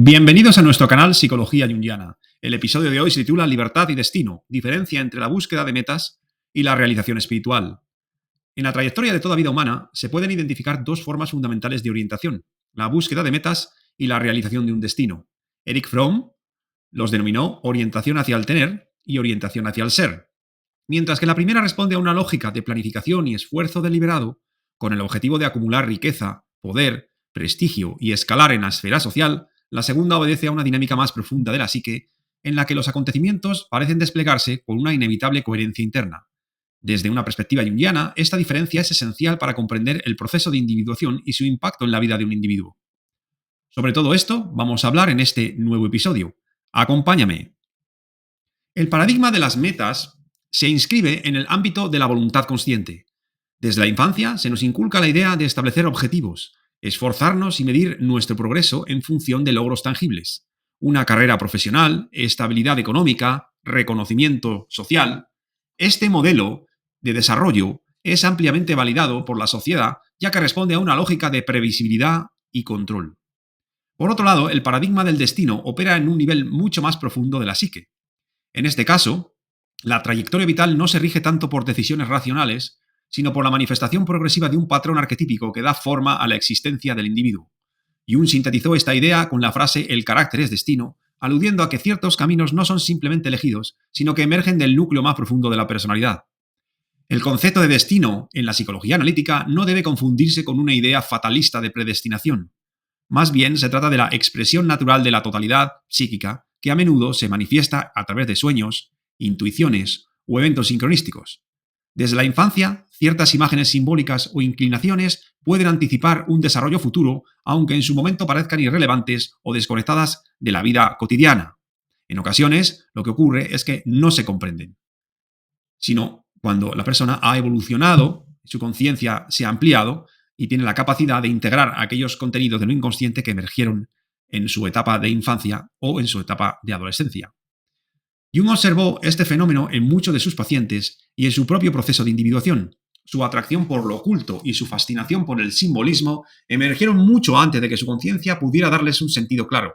Bienvenidos a nuestro canal Psicología Junguiana. El episodio de hoy se titula Libertad y Destino, diferencia entre la búsqueda de metas y la realización espiritual. En la trayectoria de toda vida humana se pueden identificar dos formas fundamentales de orientación, la búsqueda de metas y la realización de un destino. Erich Fromm los denominó orientación hacia el tener y orientación hacia el ser. Mientras que la primera responde a una lógica de planificación y esfuerzo deliberado, con el objetivo de acumular riqueza, poder, prestigio y escalar en la esfera social, la segunda obedece a una dinámica más profunda de la psique, en la que los acontecimientos parecen desplegarse con una inevitable coherencia interna. Desde una perspectiva junguiana, esta diferencia es esencial para comprender el proceso de individuación y su impacto en la vida de un individuo. Sobre todo esto vamos a hablar en este nuevo episodio. Acompáñame. El paradigma de las metas se inscribe en el ámbito de la voluntad consciente. Desde la infancia se nos inculca la idea de establecer objetivos, esforzarnos y medir nuestro progreso en función de logros tangibles. Una carrera profesional, estabilidad económica, reconocimiento social. Este modelo de desarrollo es ampliamente validado por la sociedad, ya que responde a una lógica de previsibilidad y control. Por otro lado, el paradigma del destino opera en un nivel mucho más profundo de la psique. En este caso, la trayectoria vital no se rige tanto por decisiones racionales, sino por la manifestación progresiva de un patrón arquetípico que da forma a la existencia del individuo. Jung sintetizó esta idea con la frase «el carácter es destino», aludiendo a que ciertos caminos no son simplemente elegidos, sino que emergen del núcleo más profundo de la personalidad. El concepto de destino en la psicología analítica no debe confundirse con una idea fatalista de predestinación. Más bien se trata de la expresión natural de la totalidad psíquica que a menudo se manifiesta a través de sueños, intuiciones o eventos sincronísticos. Desde la infancia, ciertas imágenes simbólicas o inclinaciones pueden anticipar un desarrollo futuro, aunque en su momento parezcan irrelevantes o desconectadas de la vida cotidiana. En ocasiones, lo que ocurre es que no se comprenden, sino cuando la persona ha evolucionado, su conciencia se ha ampliado y tiene la capacidad de integrar aquellos contenidos de lo inconsciente que emergieron en su etapa de infancia o en su etapa de adolescencia. Jung observó este fenómeno en muchos de sus pacientes y en su propio proceso de individuación. Su atracción por lo oculto y su fascinación por el simbolismo emergieron mucho antes de que su conciencia pudiera darles un sentido claro.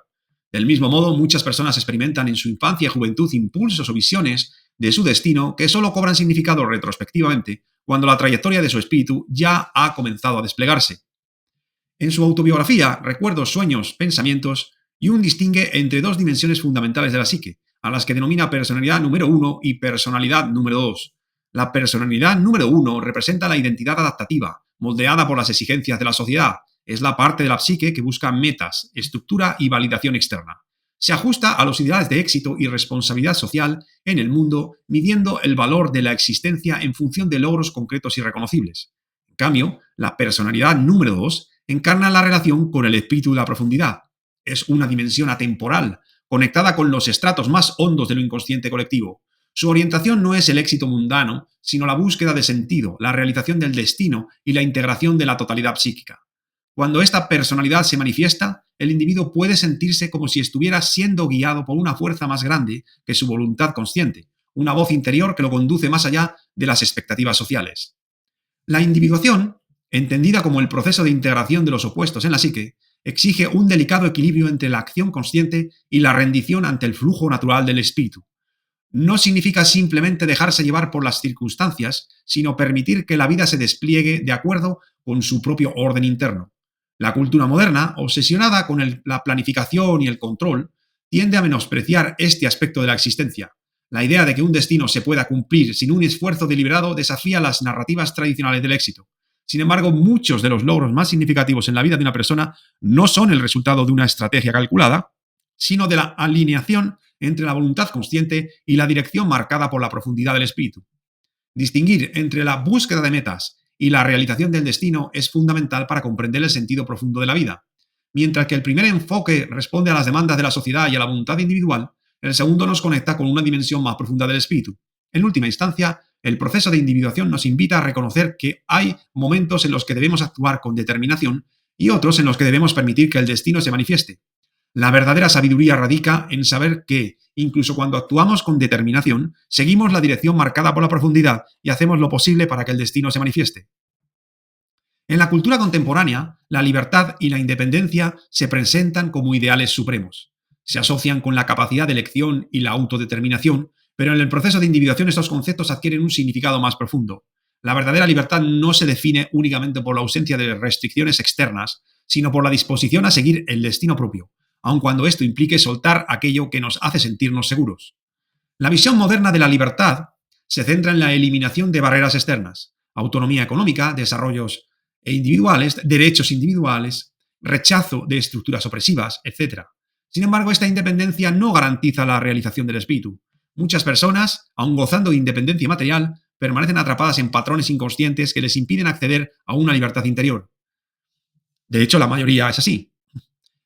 Del mismo modo, muchas personas experimentan en su infancia y juventud impulsos o visiones de su destino que solo cobran significado retrospectivamente cuando la trayectoria de su espíritu ya ha comenzado a desplegarse. En su autobiografía, Recuerdos, Sueños, Pensamientos, Jung distingue entre dos dimensiones fundamentales de la psique, a las que denomina personalidad número 1 y personalidad número 2. La personalidad número 1 representa la identidad adaptativa, moldeada por las exigencias de la sociedad. Es la parte de la psique que busca metas, estructura y validación externa. Se ajusta a los ideales de éxito y responsabilidad social en el mundo, midiendo el valor de la existencia en función de logros concretos y reconocibles. En cambio, la personalidad número 2 encarna la relación con el espíritu de la profundidad. Es una dimensión atemporal, conectada con los estratos más hondos de lo inconsciente colectivo. Su orientación no es el éxito mundano, sino la búsqueda de sentido, la realización del destino y la integración de la totalidad psíquica. Cuando esta personalidad se manifiesta, el individuo puede sentirse como si estuviera siendo guiado por una fuerza más grande que su voluntad consciente, una voz interior que lo conduce más allá de las expectativas sociales. La individuación, entendida como el proceso de integración de los opuestos en la psique, exige un delicado equilibrio entre la acción consciente y la rendición ante el flujo natural del espíritu. No significa simplemente dejarse llevar por las circunstancias, sino permitir que la vida se despliegue de acuerdo con su propio orden interno. La cultura moderna, obsesionada con la planificación y el control, tiende a menospreciar este aspecto de la existencia. La idea de que un destino se pueda cumplir sin un esfuerzo deliberado desafía las narrativas tradicionales del éxito. Sin embargo, muchos de los logros más significativos en la vida de una persona no son el resultado de una estrategia calculada, sino de la alineación entre la voluntad consciente y la dirección marcada por la profundidad del espíritu. Distinguir entre la búsqueda de metas y la realización del destino es fundamental para comprender el sentido profundo de la vida. Mientras que el primer enfoque responde a las demandas de la sociedad y a la voluntad individual, el segundo nos conecta con una dimensión más profunda del espíritu. En última instancia, el proceso de individuación nos invita a reconocer que hay momentos en los que debemos actuar con determinación y otros en los que debemos permitir que el destino se manifieste. La verdadera sabiduría radica en saber que, incluso cuando actuamos con determinación, seguimos la dirección marcada por la profundidad y hacemos lo posible para que el destino se manifieste. En la cultura contemporánea, la libertad y la independencia se presentan como ideales supremos. Se asocian con la capacidad de elección y la autodeterminación, pero en el proceso de individuación estos conceptos adquieren un significado más profundo. La verdadera libertad no se define únicamente por la ausencia de restricciones externas, sino por la disposición a seguir el destino propio, aun cuando esto implique soltar aquello que nos hace sentirnos seguros. La visión moderna de la libertad se centra en la eliminación de barreras externas, autonomía económica, desarrollos individuales, derechos individuales, rechazo de estructuras opresivas, etc. Sin embargo, esta independencia no garantiza la realización del espíritu. Muchas personas, aun gozando de independencia material, permanecen atrapadas en patrones inconscientes que les impiden acceder a una libertad interior. De hecho, la mayoría es así.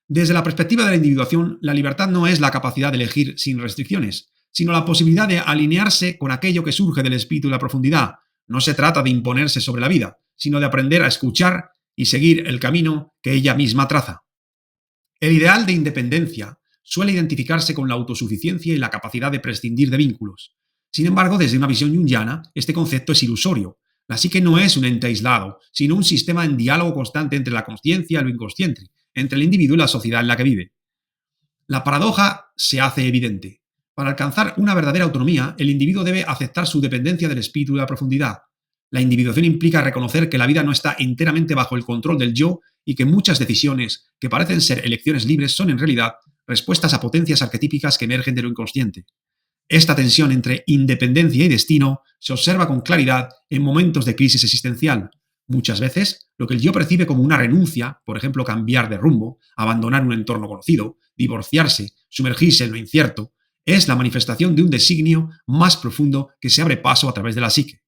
Desde la perspectiva de la individuación, la libertad no es la capacidad de elegir sin restricciones, sino la posibilidad de alinearse con aquello que surge del espíritu y la profundidad. No se trata de imponerse sobre la vida, sino de aprender a escuchar y seguir el camino que ella misma traza. El ideal de independencia suele identificarse con la autosuficiencia y la capacidad de prescindir de vínculos. Sin embargo, desde una visión junguiana, este concepto es ilusorio. La psique no es un ente aislado, sino un sistema en diálogo constante entre la consciencia y lo inconsciente, entre el individuo y la sociedad en la que vive. La paradoja se hace evidente. Para alcanzar una verdadera autonomía, el individuo debe aceptar su dependencia del espíritu y la profundidad. La individuación implica reconocer que la vida no está enteramente bajo el control del yo y que muchas decisiones, que parecen ser elecciones libres, son en realidad respuestas a potencias arquetípicas que emergen de lo inconsciente. Esta tensión entre independencia y destino se observa con claridad en momentos de crisis existencial. Muchas veces, lo que el yo percibe como una renuncia, por ejemplo, cambiar de rumbo, abandonar un entorno conocido, divorciarse, sumergirse en lo incierto, es la manifestación de un designio más profundo que se abre paso a través de la psique.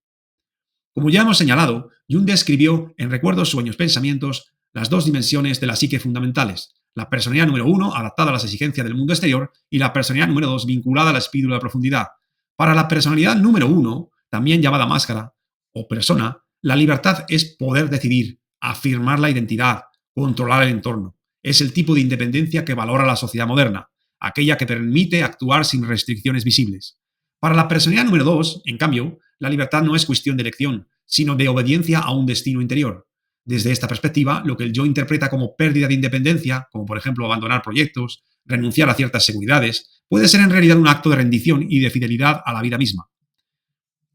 Como ya hemos señalado, Jung describió en Recuerdos, Sueños, Pensamientos las dos dimensiones de la psique fundamentales: la personalidad número 1, adaptada a las exigencias del mundo exterior, y la personalidad número 2, vinculada al espíritu de la profundidad. Para la personalidad número 1, también llamada máscara o persona, la libertad es poder decidir, afirmar la identidad, controlar el entorno. Es el tipo de independencia que valora la sociedad moderna, aquella que permite actuar sin restricciones visibles. Para la personalidad número 2, en cambio, la libertad no es cuestión de elección, sino de obediencia a un destino interior. Desde esta perspectiva, lo que el yo interpreta como pérdida de independencia, como por ejemplo abandonar proyectos, renunciar a ciertas seguridades, puede ser en realidad un acto de rendición y de fidelidad a la vida misma.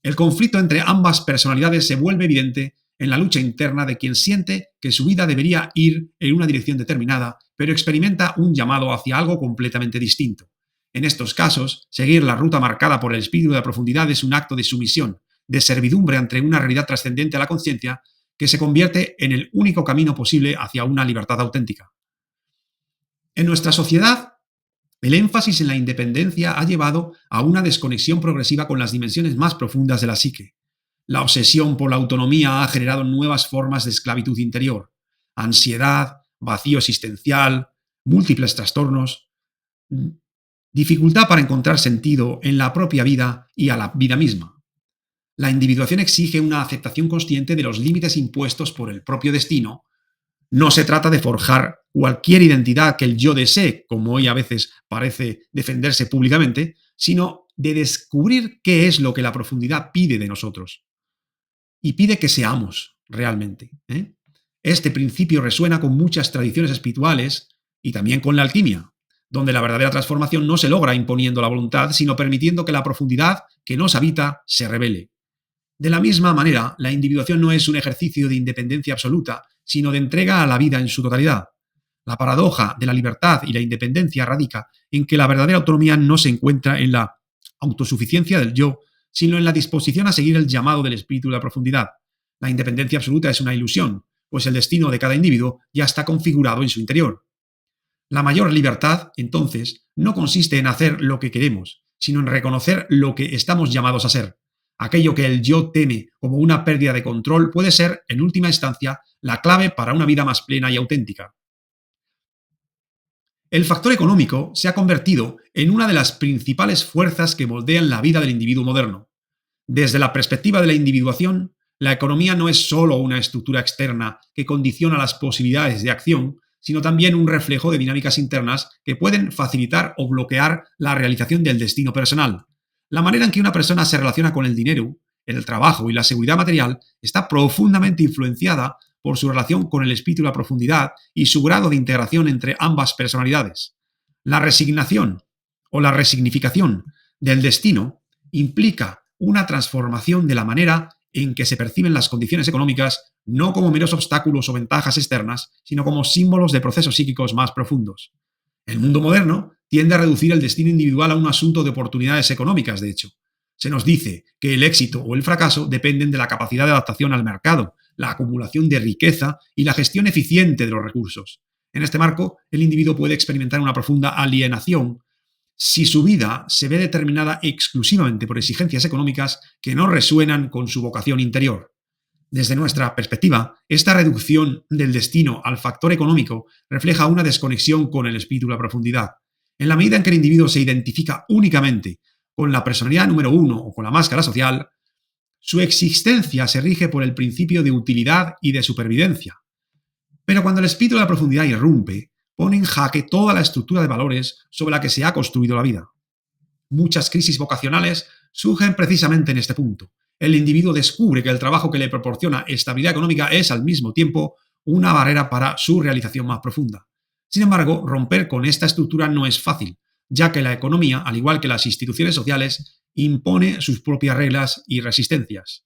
El conflicto entre ambas personalidades se vuelve evidente en la lucha interna de quien siente que su vida debería ir en una dirección determinada, pero experimenta un llamado hacia algo completamente distinto. En estos casos, seguir la ruta marcada por el espíritu de la profundidad es un acto de sumisión, de servidumbre ante una realidad trascendente a la conciencia, que se convierte en el único camino posible hacia una libertad auténtica. En nuestra sociedad, el énfasis en la independencia ha llevado a una desconexión progresiva con las dimensiones más profundas de la psique. La obsesión por la autonomía ha generado nuevas formas de esclavitud interior: ansiedad, vacío existencial, múltiples trastornos, dificultad para encontrar sentido en la propia vida y a la vida misma. La individuación exige una aceptación consciente de los límites impuestos por el propio destino. No se trata de forjar cualquier identidad que el yo desee, como hoy a veces parece defenderse públicamente, sino de descubrir qué es lo que la profundidad pide de nosotros. Y pide que seamos realmente. Este principio resuena con muchas tradiciones espirituales y también con la alquimia, donde la verdadera transformación no se logra imponiendo la voluntad, sino permitiendo que la profundidad que nos habita se revele. De la misma manera, la individuación no es un ejercicio de independencia absoluta, sino de entrega a la vida en su totalidad. La paradoja de la libertad y la independencia radica en que la verdadera autonomía no se encuentra en la autosuficiencia del yo, sino en la disposición a seguir el llamado del espíritu de la profundidad. La independencia absoluta es una ilusión, pues el destino de cada individuo ya está configurado en su interior. La mayor libertad, entonces, no consiste en hacer lo que queremos, sino en reconocer lo que estamos llamados a ser. Aquello que el yo teme como una pérdida de control puede ser, en última instancia, la clave para una vida más plena y auténtica. El factor económico se ha convertido en una de las principales fuerzas que moldean la vida del individuo moderno. Desde la perspectiva de la individuación, la economía no es solo una estructura externa que condiciona las posibilidades de acción, sino también un reflejo de dinámicas internas que pueden facilitar o bloquear la realización del destino personal. La manera en que una persona se relaciona con el dinero, el trabajo y la seguridad material está profundamente influenciada por su relación con el espíritu y la profundidad y su grado de integración entre ambas personalidades. La resignación o la resignificación del destino implica una transformación de la manera en que se perciben las condiciones económicas no como meros obstáculos o ventajas externas, sino como símbolos de procesos psíquicos más profundos. El mundo moderno tiende a reducir el destino individual a un asunto de oportunidades económicas, de hecho. Se nos dice que el éxito o el fracaso dependen de la capacidad de adaptación al mercado, la acumulación de riqueza y la gestión eficiente de los recursos. En este marco, el individuo puede experimentar una profunda alienación si su vida se ve determinada exclusivamente por exigencias económicas que no resuenan con su vocación interior. Desde nuestra perspectiva, esta reducción del destino al factor económico refleja una desconexión con el espíritu y la profundidad. En la medida en que el individuo se identifica únicamente con la personalidad número uno o con la máscara social, su existencia se rige por el principio de utilidad y de supervivencia. Pero cuando el espíritu de la profundidad irrumpe, pone en jaque toda la estructura de valores sobre la que se ha construido la vida. Muchas crisis vocacionales surgen precisamente en este punto. El individuo descubre que el trabajo que le proporciona estabilidad económica es al mismo tiempo una barrera para su realización más profunda. Sin embargo, romper con esta estructura no es fácil, ya que la economía, al igual que las instituciones sociales, impone sus propias reglas y resistencias.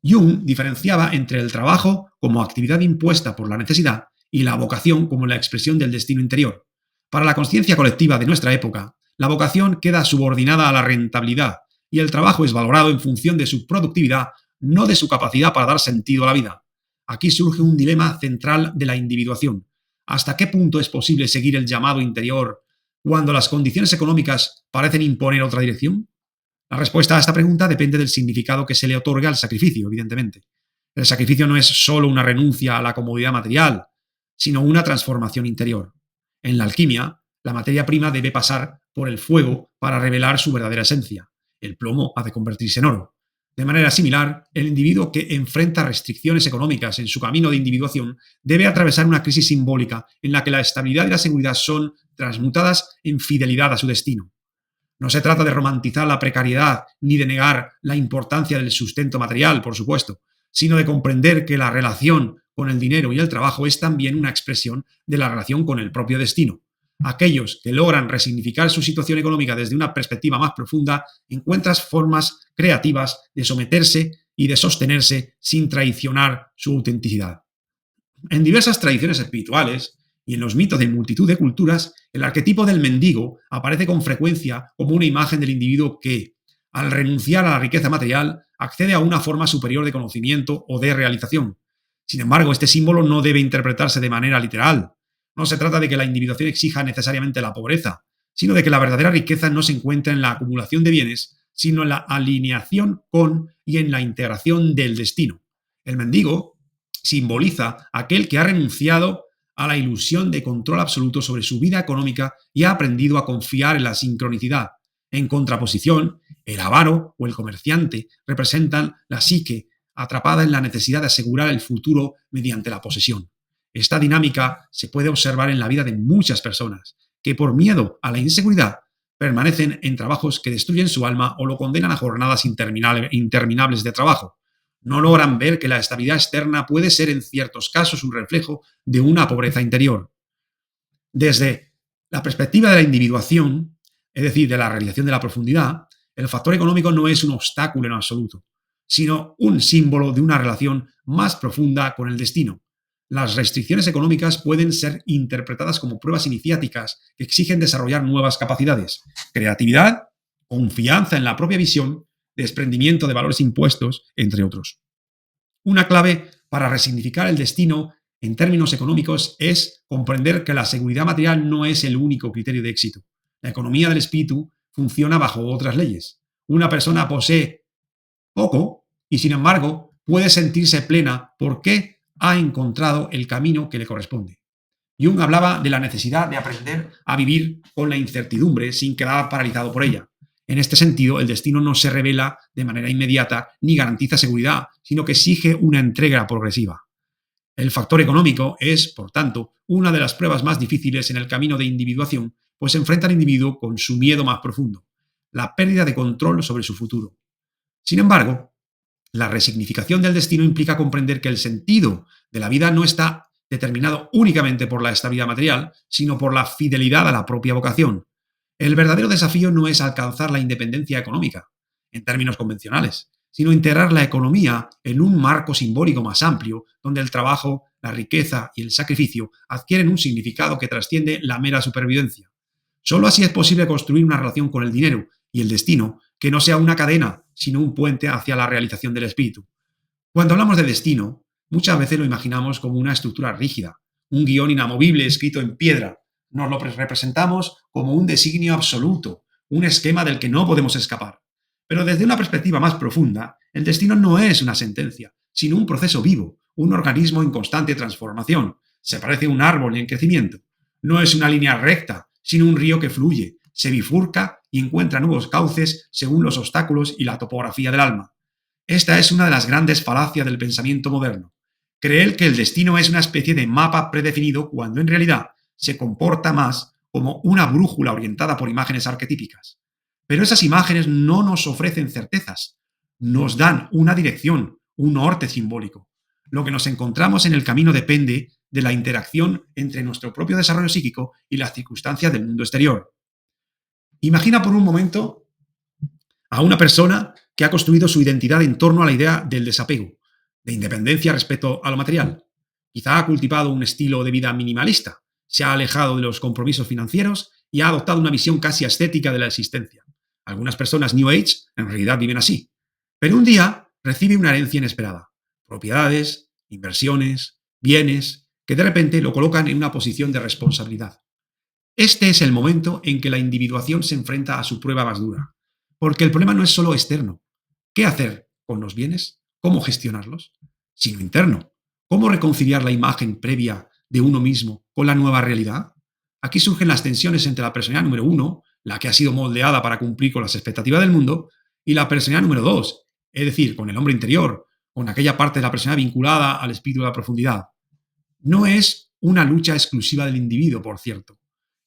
Jung diferenciaba entre el trabajo como actividad impuesta por la necesidad y la vocación como la expresión del destino interior. Para la conciencia colectiva de nuestra época, la vocación queda subordinada a la rentabilidad y el trabajo es valorado en función de su productividad, no de su capacidad para dar sentido a la vida. Aquí surge un dilema central de la individuación. ¿Hasta qué punto es posible seguir el llamado interior cuando las condiciones económicas parecen imponer otra dirección? La respuesta a esta pregunta depende del significado que se le otorga al sacrificio, evidentemente. El sacrificio no es solo una renuncia a la comodidad material, sino una transformación interior. En la alquimia, la materia prima debe pasar por el fuego para revelar su verdadera esencia. El plomo ha de convertirse en oro. De manera similar, el individuo que enfrenta restricciones económicas en su camino de individuación debe atravesar una crisis simbólica en la que la estabilidad y la seguridad son transmutadas en fidelidad a su destino. No se trata de romantizar la precariedad ni de negar la importancia del sustento material, por supuesto, sino de comprender que la relación con el dinero y el trabajo es también una expresión de la relación con el propio destino. Aquellos que logran resignificar su situación económica desde una perspectiva más profunda encuentran formas creativas de someterse y de sostenerse sin traicionar su autenticidad. En diversas tradiciones espirituales y en los mitos de multitud de culturas, el arquetipo del mendigo aparece con frecuencia como una imagen del individuo que, al renunciar a la riqueza material, accede a una forma superior de conocimiento o de realización. Sin embargo, este símbolo no debe interpretarse de manera literal. No se trata de que la individuación exija necesariamente la pobreza, sino de que la verdadera riqueza no se encuentra en la acumulación de bienes, sino en la alineación con y en la integración del destino. El mendigo simboliza aquel que ha renunciado a la ilusión de control absoluto sobre su vida económica y ha aprendido a confiar en la sincronicidad. En contraposición, el avaro o el comerciante representan la psique atrapada en la necesidad de asegurar el futuro mediante la posesión. Esta dinámica se puede observar en la vida de muchas personas, que por miedo a la inseguridad permanecen en trabajos que destruyen su alma o lo condenan a jornadas interminables de trabajo. No logran ver que la estabilidad externa puede ser en ciertos casos un reflejo de una pobreza interior. Desde la perspectiva de la individuación, es decir, de la realización de la profundidad, el factor económico no es un obstáculo en absoluto, sino un símbolo de una relación más profunda con el destino. Las restricciones económicas pueden ser interpretadas como pruebas iniciáticas que exigen desarrollar nuevas capacidades, creatividad, confianza en la propia visión, desprendimiento de valores impuestos, entre otros. Una clave para resignificar el destino en términos económicos es comprender que la seguridad material no es el único criterio de éxito. La economía del espíritu funciona bajo otras leyes. Una persona posee poco y, sin embargo, puede sentirse plena porque ha encontrado el camino que le corresponde. Jung hablaba de la necesidad de aprender a vivir con la incertidumbre sin quedar paralizado por ella. En este sentido, el destino no se revela de manera inmediata ni garantiza seguridad, sino que exige una entrega progresiva. El factor económico es, por tanto, una de las pruebas más difíciles en el camino de individuación, pues enfrenta al individuo con su miedo más profundo, la pérdida de control sobre su futuro. Sin embargo, La resignificación del destino implica comprender que el sentido de la vida no está determinado únicamente por la estabilidad material, sino por la fidelidad a la propia vocación. El verdadero desafío no es alcanzar la independencia económica, en términos convencionales, sino integrar la economía en un marco simbólico más amplio, donde el trabajo, la riqueza y el sacrificio adquieren un significado que trasciende la mera supervivencia. Solo así es posible construir una relación con el dinero y el destino que no sea una cadena, sino un puente hacia la realización del espíritu. Cuando hablamos de destino, muchas veces lo imaginamos como una estructura rígida, un guión inamovible escrito en piedra. Nos lo representamos como un designio absoluto, un esquema del que no podemos escapar. Pero desde una perspectiva más profunda, el destino no es una sentencia, sino un proceso vivo, un organismo en constante transformación. Se parece a un árbol en crecimiento. No es una línea recta, sino un río que fluye, se bifurca y encuentra nuevos cauces según los obstáculos y la topografía del alma. Esta es una de las grandes falacias del pensamiento moderno. Creer que el destino es una especie de mapa predefinido cuando en realidad se comporta más como una brújula orientada por imágenes arquetípicas. Pero esas imágenes no nos ofrecen certezas, nos dan una dirección, un norte simbólico. Lo que nos encontramos en el camino depende de la interacción entre nuestro propio desarrollo psíquico y las circunstancias del mundo exterior. Imagina por un momento a una persona que ha construido su identidad en torno a la idea del desapego, de independencia respecto a lo material. Quizá ha cultivado un estilo de vida minimalista, se ha alejado de los compromisos financieros y ha adoptado una visión casi ascética de la existencia. Algunas personas New Age en realidad viven así. Pero un día recibe una herencia inesperada. Propiedades, inversiones, bienes, que de repente lo colocan en una posición de responsabilidad. Este es el momento en que la individuación se enfrenta a su prueba más dura. Porque el problema no es solo externo. ¿Qué hacer con los bienes? ¿Cómo gestionarlos? Sino interno. ¿Cómo reconciliar la imagen previa de uno mismo con la nueva realidad? Aquí surgen las tensiones entre la personalidad número 1, la que ha sido moldeada para cumplir con las expectativas del mundo, y la personalidad número 2, es decir, con el hombre interior, con aquella parte de la personalidad vinculada al espíritu de la profundidad. No es una lucha exclusiva del individuo, por cierto.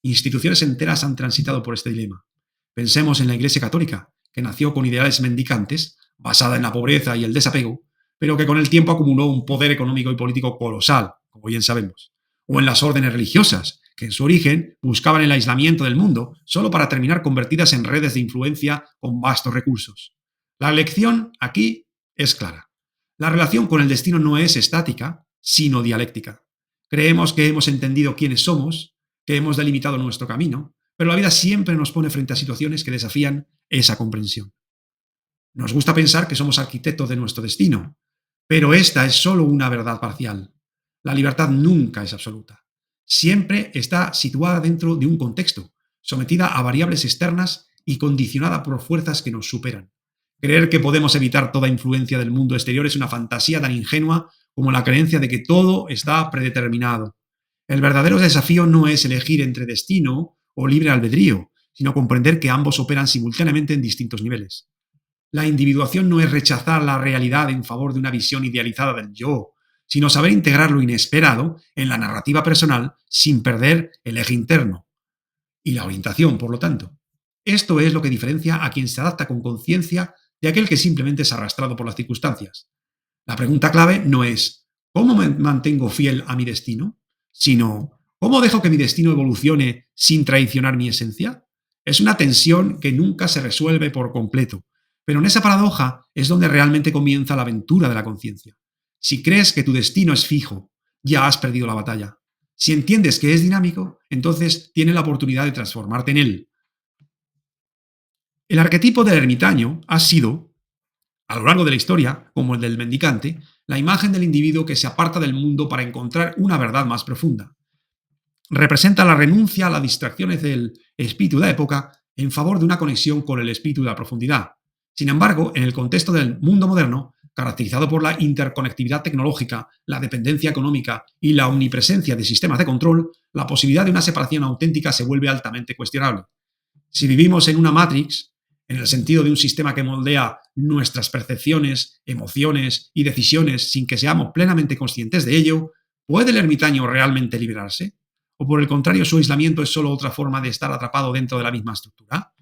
Instituciones enteras han transitado por este dilema. Pensemos en la Iglesia Católica, que nació con ideales mendicantes, basada en la pobreza y el desapego, pero que con el tiempo acumuló un poder económico y político colosal, como bien sabemos. O en las órdenes religiosas, que en su origen buscaban el aislamiento del mundo solo para terminar convertidas en redes de influencia con vastos recursos. La lección aquí es clara. La relación con el destino no es estática, sino dialéctica. Creemos que hemos entendido quiénes somos, que hemos delimitado nuestro camino, pero la vida siempre nos pone frente a situaciones que desafían esa comprensión. Nos gusta pensar que somos arquitectos de nuestro destino, pero esta es solo una verdad parcial. La libertad nunca es absoluta. Siempre está situada dentro de un contexto, sometida a variables externas y condicionada por fuerzas que nos superan. Creer que podemos evitar toda influencia del mundo exterior es una fantasía tan ingenua como la creencia de que todo está predeterminado. El verdadero desafío no es elegir entre destino o libre albedrío, sino comprender que ambos operan simultáneamente en distintos niveles. La individuación no es rechazar la realidad en favor de una visión idealizada del yo, sino saber integrar lo inesperado en la narrativa personal sin perder el eje interno y la orientación, por lo tanto. Esto es lo que diferencia a quien se adapta con conciencia de aquel que simplemente es arrastrado por las circunstancias. La pregunta clave no es ¿cómo me mantengo fiel a mi destino?, sino ¿cómo dejo que mi destino evolucione sin traicionar mi esencia? Es una tensión que nunca se resuelve por completo, pero en esa paradoja es donde realmente comienza la aventura de la conciencia. Si crees que tu destino es fijo, ya has perdido la batalla. Si entiendes que es dinámico, entonces tienes la oportunidad de transformarte en él. El arquetipo del ermitaño ha sido, a lo largo de la historia, como el del mendicante, la imagen del individuo que se aparta del mundo para encontrar una verdad más profunda. Representa la renuncia a las distracciones del espíritu de la época en favor de una conexión con el espíritu de la profundidad. Sin embargo, en el contexto del mundo moderno, caracterizado por la interconectividad tecnológica, la dependencia económica y la omnipresencia de sistemas de control, la posibilidad de una separación auténtica se vuelve altamente cuestionable. Si vivimos en una Matrix, en el sentido de un sistema que moldea nuestras percepciones, emociones y decisiones sin que seamos plenamente conscientes de ello, ¿puede el ermitaño realmente liberarse? ¿O por el contrario, su aislamiento es solo otra forma de estar atrapado dentro de la misma estructura?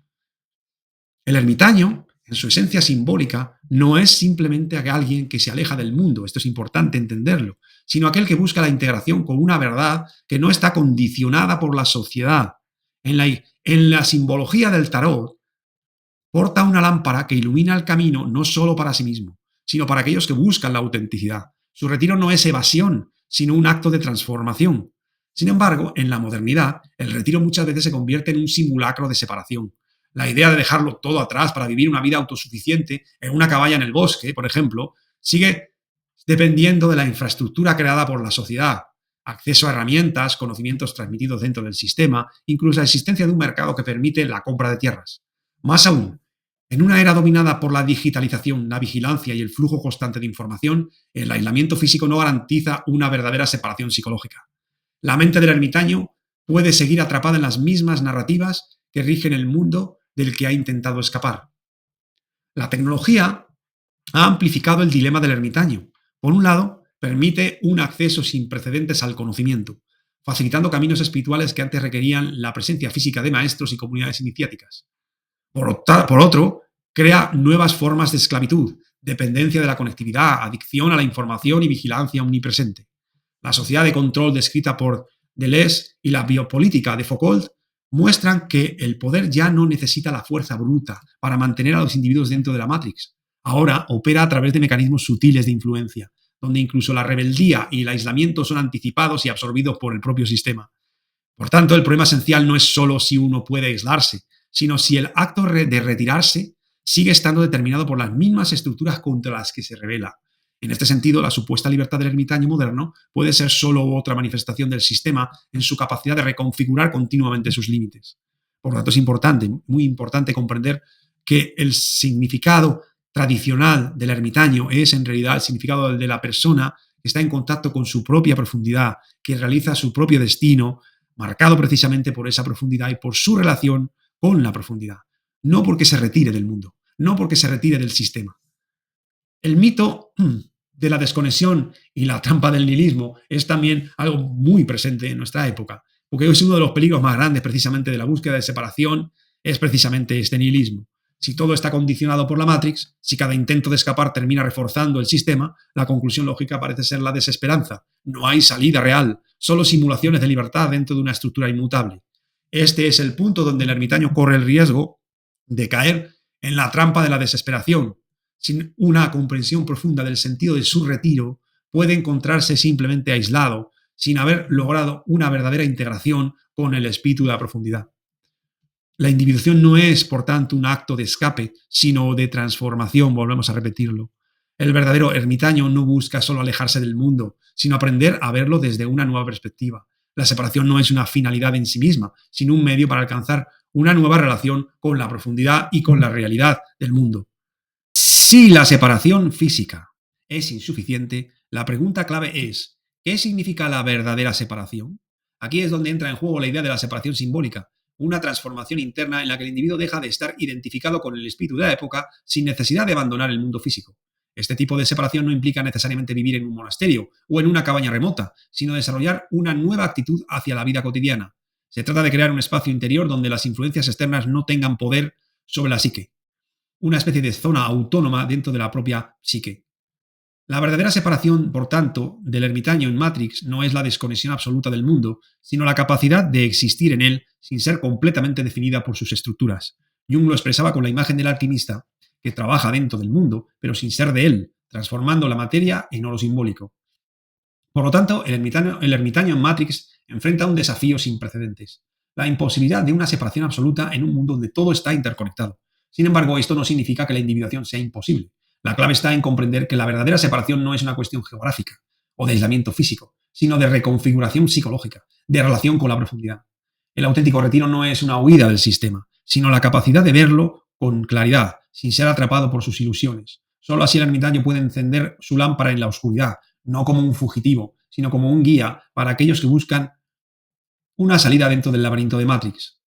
El ermitaño en su esencia simbólica, no es simplemente alguien que se aleja del mundo, esto es importante entenderlo, sino aquel que busca la integración con una verdad que no está condicionada por la sociedad. En la simbología del tarot, porta una lámpara que ilumina el camino no solo para sí mismo, sino para aquellos que buscan la autenticidad. Su retiro no es evasión, sino un acto de transformación. Sin embargo, en la modernidad, el retiro muchas veces se convierte en un simulacro de separación. La idea de dejarlo todo atrás para vivir una vida autosuficiente en una cabaña en el bosque, por ejemplo, sigue dependiendo de la infraestructura creada por la sociedad, acceso a herramientas, conocimientos transmitidos dentro del sistema, incluso la existencia de un mercado que permite la compra de tierras. Más aún, en una era dominada por la digitalización, la vigilancia y el flujo constante de información, el aislamiento físico no garantiza una verdadera separación psicológica. La mente del ermitaño puede seguir atrapada en las mismas narrativas que rigen el mundo del que ha intentado escapar. La tecnología ha amplificado el dilema del ermitaño. Por un lado, permite un acceso sin precedentes al conocimiento, facilitando caminos espirituales que antes requerían la presencia física de maestros y comunidades iniciáticas. Por otro, crea nuevas formas de esclavitud, dependencia de la conectividad, adicción a la información y vigilancia omnipresente. La sociedad de control descrita por Deleuze y la biopolítica de Foucault muestran que el poder ya no necesita la fuerza bruta para mantener a los individuos dentro de la Matrix. Ahora opera a través de mecanismos sutiles de influencia, donde incluso la rebeldía y el aislamiento son anticipados y absorbidos por el propio sistema. Por tanto, el problema esencial no es solo si uno puede aislarse, sino si el acto de retirarse sigue estando determinado por las mismas estructuras contra las que se rebela. En este sentido, la supuesta libertad del ermitaño moderno puede ser solo otra manifestación del sistema en su capacidad de reconfigurar continuamente sus límites. Por lo tanto, es importante, muy importante comprender que el significado tradicional del ermitaño es en realidad el significado de la persona que está en contacto con su propia profundidad, que realiza su propio destino, marcado precisamente por esa profundidad y por su relación con la profundidad. No porque se retire del mundo, no porque se retire del sistema. El mito de la desconexión y la trampa del nihilismo es también algo muy presente en nuestra época, porque es uno de los peligros más grandes precisamente de la búsqueda de separación, es precisamente este nihilismo. Si todo está condicionado por la Matrix, si cada intento de escapar termina reforzando el sistema, la conclusión lógica parece ser la desesperanza. No hay salida real, solo simulaciones de libertad dentro de una estructura inmutable. Este es el punto donde el ermitaño corre el riesgo de caer en la trampa de la desesperación. Sin una comprensión profunda del sentido de su retiro, puede encontrarse simplemente aislado, sin haber logrado una verdadera integración con el espíritu de la profundidad. La individuación no es, por tanto, un acto de escape, sino de transformación, volvemos a repetirlo. El verdadero ermitaño no busca solo alejarse del mundo, sino aprender a verlo desde una nueva perspectiva. La separación no es una finalidad en sí misma, sino un medio para alcanzar una nueva relación con la profundidad y con la realidad del mundo. Si la separación física es insuficiente, la pregunta clave es, ¿qué significa la verdadera separación? Aquí es donde entra en juego la idea de la separación simbólica, una transformación interna en la que el individuo deja de estar identificado con el espíritu de la época sin necesidad de abandonar el mundo físico. Este tipo de separación no implica necesariamente vivir en un monasterio o en una cabaña remota, sino desarrollar una nueva actitud hacia la vida cotidiana. Se trata de crear un espacio interior donde las influencias externas no tengan poder sobre la psique, una especie de zona autónoma dentro de la propia psique. La verdadera separación, por tanto, del ermitaño en Matrix no es la desconexión absoluta del mundo, sino la capacidad de existir en él sin ser completamente definida por sus estructuras. Jung lo expresaba con la imagen del alquimista, que trabaja dentro del mundo, pero sin ser de él, transformando la materia en oro simbólico. Por lo tanto, el ermitaño en Matrix enfrenta un desafío sin precedentes: la imposibilidad de una separación absoluta en un mundo donde todo está interconectado. Sin embargo, esto no significa que la individuación sea imposible. La clave está en comprender que la verdadera separación no es una cuestión geográfica o de aislamiento físico, sino de reconfiguración psicológica, de relación con la profundidad. El auténtico retiro no es una huida del sistema, sino la capacidad de verlo con claridad, sin ser atrapado por sus ilusiones. Solo así el ermitaño puede encender su lámpara en la oscuridad, no como un fugitivo, sino como un guía para aquellos que buscan una salida dentro del laberinto de Matrix.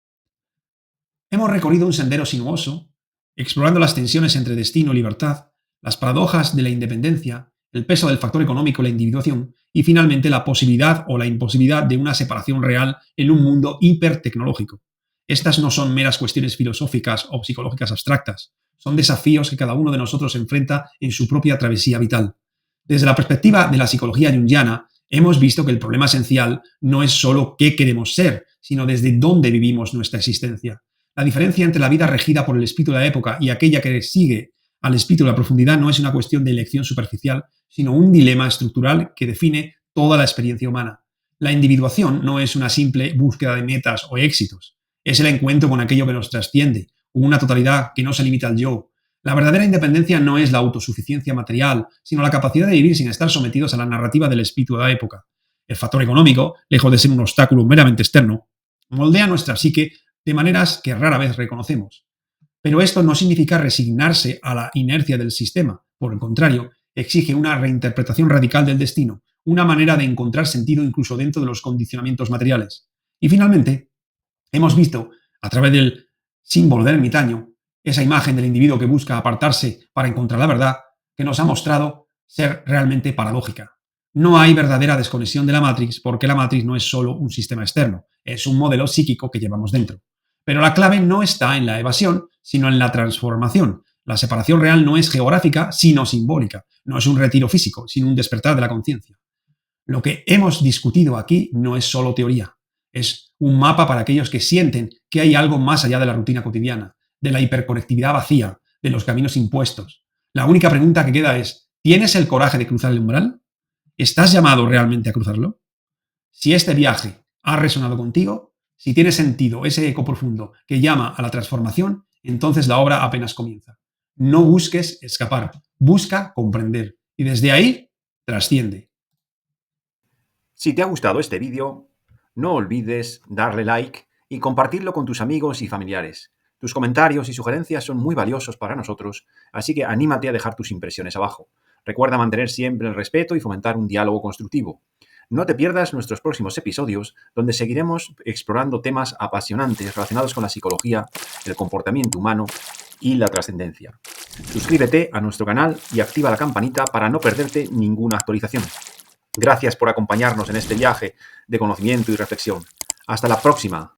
Hemos recorrido un sendero sinuoso, explorando las tensiones entre destino y libertad, las paradojas de la independencia, el peso del factor económico y la individuación, y finalmente la posibilidad o la imposibilidad de una separación real en un mundo hipertecnológico. Estas no son meras cuestiones filosóficas o psicológicas abstractas, Son desafíos que cada uno de nosotros enfrenta en su propia travesía vital. Desde la perspectiva de la psicología junguiana, hemos visto que el problema esencial no es solo qué queremos ser, sino desde dónde vivimos nuestra existencia. La diferencia entre la vida regida por el espíritu de la época y aquella que sigue al espíritu de la profundidad no es una cuestión de elección superficial, sino un dilema estructural que define toda la experiencia humana. La individuación no es una simple búsqueda de metas o éxitos, es el encuentro con aquello que nos trasciende, una totalidad que no se limita al yo. La verdadera independencia no es la autosuficiencia material, sino la capacidad de vivir sin estar sometidos a la narrativa del espíritu de la época. El factor económico, lejos de ser un obstáculo meramente externo, moldea nuestra psique de maneras que rara vez reconocemos. Pero esto no significa resignarse a la inercia del sistema. Por el contrario, exige una reinterpretación radical del destino, una manera de encontrar sentido incluso dentro de los condicionamientos materiales. Y finalmente, hemos visto, a través del símbolo del ermitaño, esa imagen del individuo que busca apartarse para encontrar la verdad, que nos ha mostrado ser realmente paradójica. No hay verdadera desconexión de la Matrix porque la Matrix no es solo un sistema externo, es un modelo psíquico que llevamos dentro. Pero la clave no está en la evasión, sino en la transformación. La separación real no es geográfica, sino simbólica. No es un retiro físico, sino un despertar de la conciencia. Lo que hemos discutido aquí no es solo teoría. Es un mapa para aquellos que sienten que hay algo más allá de la rutina cotidiana, de la hiperconectividad vacía, de los caminos impuestos. La única pregunta que queda es, ¿tienes el coraje de cruzar el umbral? ¿Estás llamado realmente a cruzarlo? Si este viaje ha resonado contigo, si tiene sentido ese eco profundo que llama a la transformación, entonces la obra apenas comienza. No busques escapar, busca comprender y desde ahí trasciende. Si te ha gustado este vídeo, no olvides darle like y compartirlo con tus amigos y familiares. Tus comentarios y sugerencias son muy valiosos para nosotros, así que anímate a dejar tus impresiones abajo. Recuerda mantener siempre el respeto y fomentar un diálogo constructivo. No te pierdas nuestros próximos episodios, donde seguiremos explorando temas apasionantes relacionados con la psicología, el comportamiento humano y la trascendencia. Suscríbete a nuestro canal y activa la campanita para no perderte ninguna actualización. Gracias por acompañarnos en este viaje de conocimiento y reflexión. Hasta la próxima.